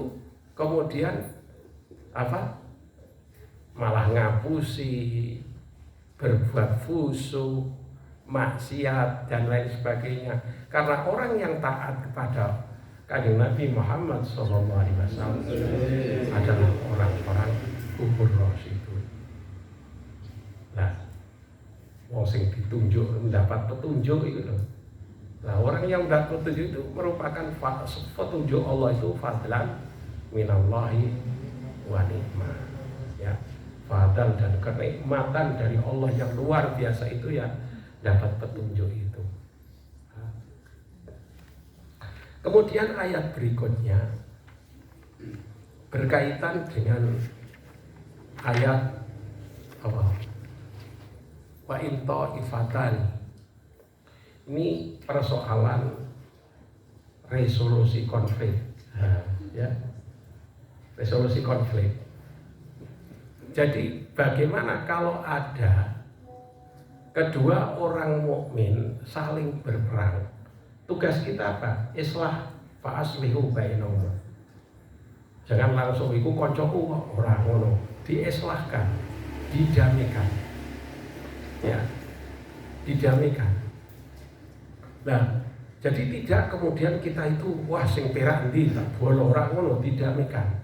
kemudian apa? Malah ngapusi, berbuat fusuk, maksiat dan lain sebagainya. Karena orang yang taat kepada Kanjeng Nabi Muhammad SAW adalah orang-orang kubur rasyidun. Nah, wong sing ditunjuk mendapat petunjuk itu loh. Nah, orang yang mendapat petunjuk itu merupakan petunjuk Allah itu fadlan minallahi wa nikmah. Ya, fadlan dan kenikmatan dari Allah yang luar biasa itu ya dapat petunjuk itu. Kemudian ayat berikutnya berkaitan dengan ayat apa? Wa in ta'ifatani. Ini persoalan resolusi konflik, ya, resolusi konflik. Jadi bagaimana kalau ada kedua orang mukmin saling berperang? Tugas kita apa? Islah fa aslihu bainahuma. Jangan langsung iku kancaku kok ora ngono. Dieslahkan, didamaikan. Ya, didamaikan. Nah, jadi tidak kemudian kita itu wah sing perak endi tak bolo ora ngono, didamaikan.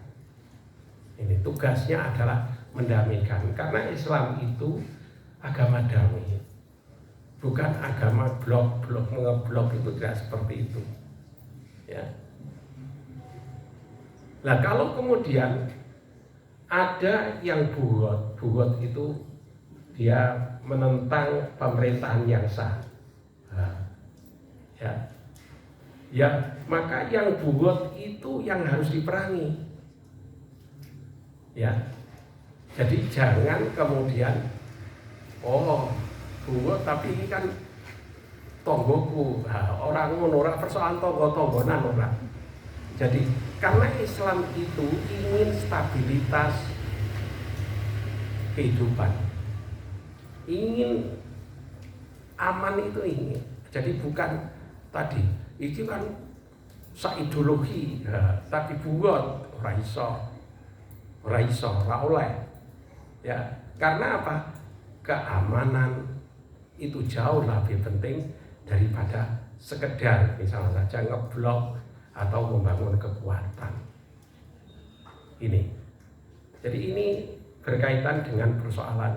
Ini tugasnya adalah mendamaikan, karena Islam itu agama damai. Bukan agama blok-blok, ngeblok, itu tidak seperti itu. Ya. Nah, kalau kemudian ada yang bugot itu dia menentang pemerintahan yang sah. Ya, maka yang bugot itu yang harus diperangi. Ya, jadi jangan kemudian bugot tapi ini kan tonggoku, orang ngono, ora persoalan tonggo-tonggonan ora. Jadi karena Islam itu ingin stabilitas kehidupan, ingin aman, itu ingin. Jadi bukan tadi itu kan saideologi, tapi buat ora iso, ora oleh. Ya, karena apa? Keamanan itu jauh lebih penting daripada sekedar misalnya saja ngeblok atau membangun kekuatan. Ini. Jadi ini berkaitan dengan persoalan,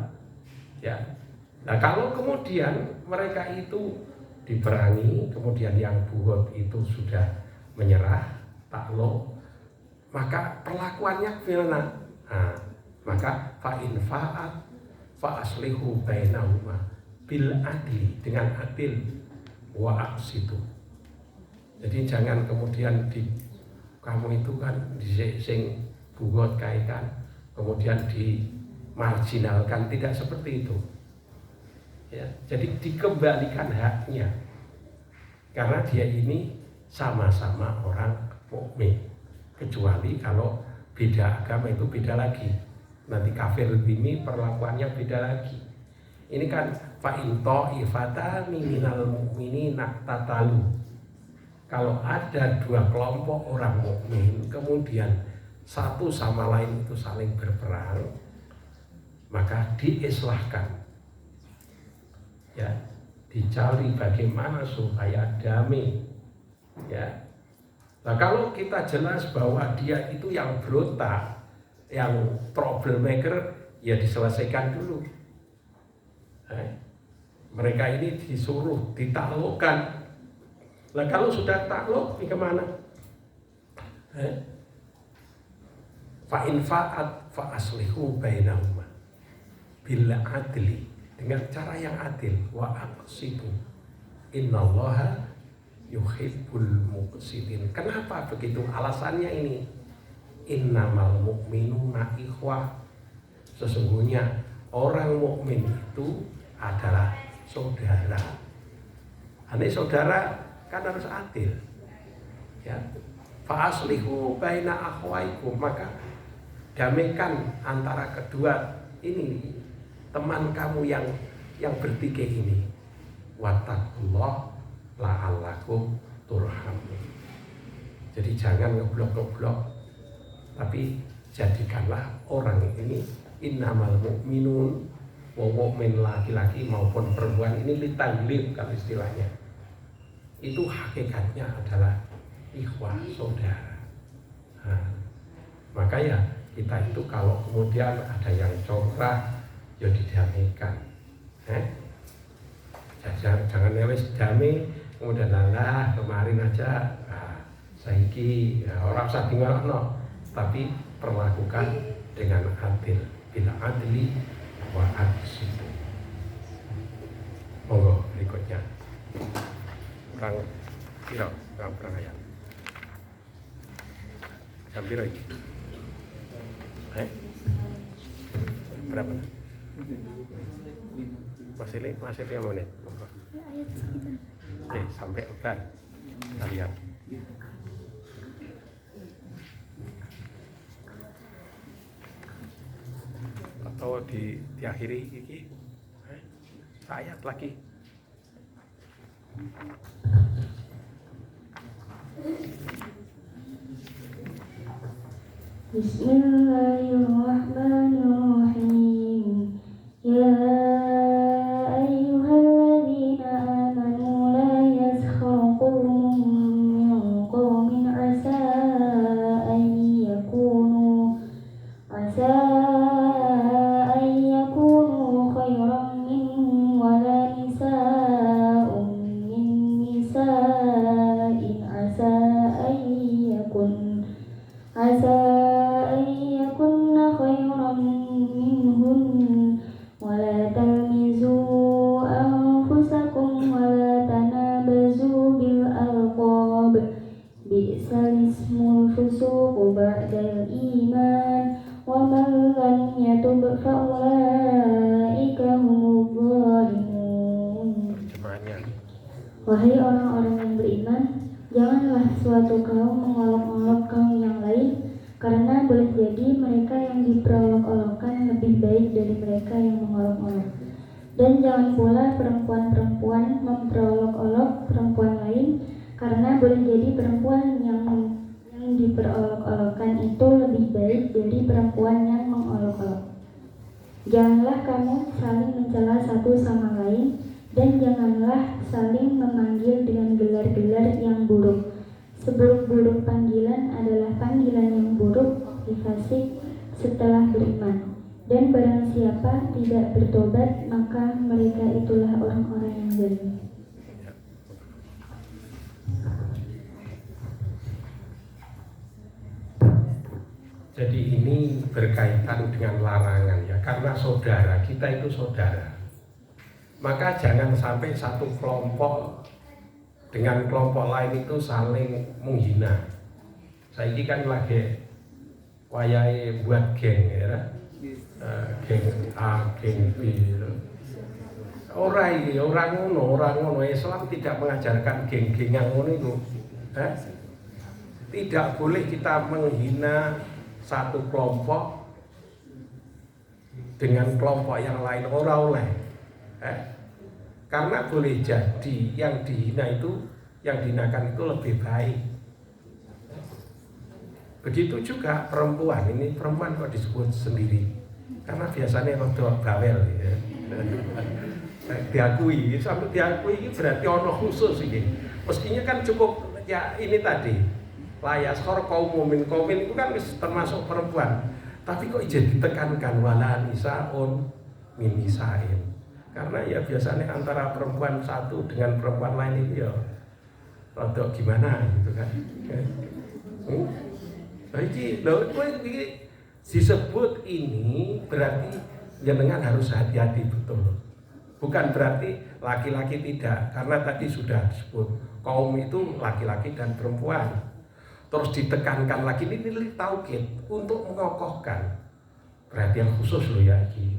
ya. Nah, kalau kemudian mereka itu diperangi, kemudian yang bugot itu sudah menyerah, takluk, maka perlakuannya gimana? Nah, maka fa'in fa'at fa aslihu bainahuma bil adli, dengan adil, wa aqsitu. Jadi jangan kemudian kamu itu kan sing bugot kaitan kemudian dimarginalkan, tidak seperti itu. Ya, jadi dikembalikan haknya, karena dia ini sama-sama orang mukmin, kecuali kalau beda agama itu beda lagi. Nanti kafir ini perlakuannya beda lagi. Ini kan fa in ta'ifatani minal mu'minina tatalu. Kalau ada dua kelompok orang mukmin kemudian satu sama lain itu saling berperang, maka diislahkan. Ya, dicari bagaimana supaya damai. Ya. Nah, kalau kita jelas bahwa dia itu yang berontak, yang troublemaker, ya diselesaikan dulu. Mereka ini disuruh ditaklukkan. Nah, kalau sudah takluk, ini kemana? Fa in fa'at fa aslihu bainahuma bil adli, dengan cara yang adil, wa aqsitu innallaha yuhibbul muqsitin. Kenapa begitu? Alasannya ini, innamal mu'minuna ikhwah. Sesungguhnya orang mukmin itu adalah saudara. Ini saudara kan harus adil. Ya. Fa aslihu baina akhwaikum, maka damaikan antara kedua ini teman kamu yang bertikai ini. Wattaqullah la'allakum turhamun. Jadi jangan ngeblok-ngeblok, tapi jadikanlah orang ini innamal mu'minun, mu'min laki-laki maupun perempuan ini litanglib kalau istilahnya. Itu hakikatnya adalah ikhwah, saudara. Nah, maka ya kita itu kalau kemudian ada yang corak, ya didamaikan. Jangan lewes damai kemudian lah kemarin aja saiki ya, orang usah dingono, tapi perlakukan dengan adil, bila adli wa aqsitu. Monggo berikutnya. Perang ayat. Jam piro iki? Berapa? Masih 5 menit. Oke, sampai udah kita lihat. Atau diakhiri iki ayat lagi. Bismillahirrahmanirrahim. Ya ayyuhalladzina amanu la yaskhar qaumun min qaumin asa an yakunu khairan minhum wala nisa'un min nisa'in asa an yakunna khairan minhun wala talmizu anfusakum wala tanabazu bil alqab bi'sal ismul fusuq ba'dal iman wa man lam yatub fa ulaika humudz zalimun. Wahai orang-orang yang beriman, janganlah suatu kaum mengolok-olok kaum yang lain, karena boleh jadi mereka yang diperolok-olokkan lebih baik dari mereka yang mengolok-olok. Dan jangan pula perempuan-perempuan memperolok-olok perempuan lain, karena boleh jadi perempuan yang diperolok-olokkan itu lebih baik dari perempuan yang mengolok-olok. Janganlah kamu saling mencela satu sama lain, dan janganlah saling memanggil dengan gelar-gelar yang buruk. Seburuk-buruk panggilan adalah panggilan yang buruk di fasik setelah beriman. Dan barang siapa tidak bertobat, maka mereka itulah orang-orang yang zalim. Jadi ini berkaitan dengan larangan ya, karena saudara kita itu saudara. Maka jangan sampai satu kelompok dengan kelompok lain itu saling menghina. Saya ini kan lagi wayahe buat geng ya, geng A, geng B. Orang ngono. Islam tidak mengajarkan geng-gengan ngono itu. Tidak boleh kita menghina satu kelompok dengan kelompok yang lain, ora oleh. Karena boleh jadi yang dihina itu, yang dihinakan itu lebih baik. Begitu juga perempuan, ini perempuan kok disebut sendiri, karena biasanya rada bawel ya. Diakui, sampai diakui ini berarti ono khusus ini. Mestinya kan cukup ya ini tadi, layas kaum mumin itu kan termasuk perempuan. Tapi kok jadi ditekankan wala nisaun min nisain. Karena ya biasanya antara perempuan satu dengan perempuan lain itu ya rada gimana gitu kan. Jadi ini disebut ini berarti jenengan harus hati-hati betul. Bukan berarti laki-laki tidak, karena tadi sudah disebut kaum itu laki-laki dan perempuan. Terus ditekankan lagi ini taukid untuk mengokohkan perhatian khusus loh ya iki.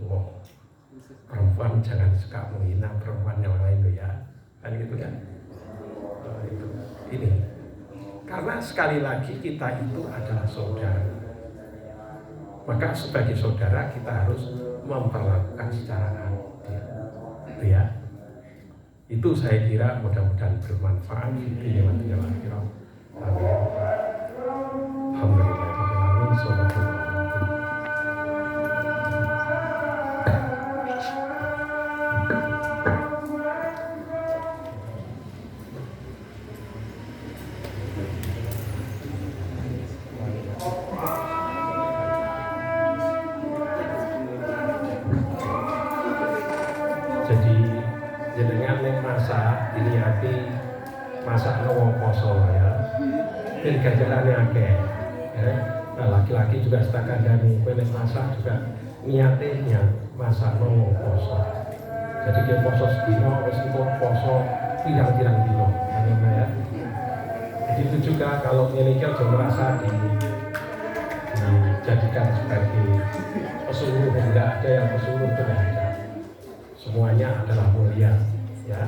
Perempuan jangan suka menghina perempuan yang lain loh ya, kan gitu kan. Itu ini karena sekali lagi kita itu adalah saudara, maka sebagai saudara kita harus memperlakukan secara adil ya. Itu saya kira mudah-mudahan bermanfaat. Alhamdulillah. Jadi jenengan nek masak ini hati masak wong poso ya. Dan ganjarane akeh. Nah, laki-laki juga setakat dari nek masak juga niatnya masak wong poso. Jadi dia poso sedino wis poso pirang-pirang dino ya. Begitu juga kalau miliki aja merasa di jadikan sebagai pesuruh, enggak ada yang pesuruh, tidak ada. Semuanya adalah mulia, ya.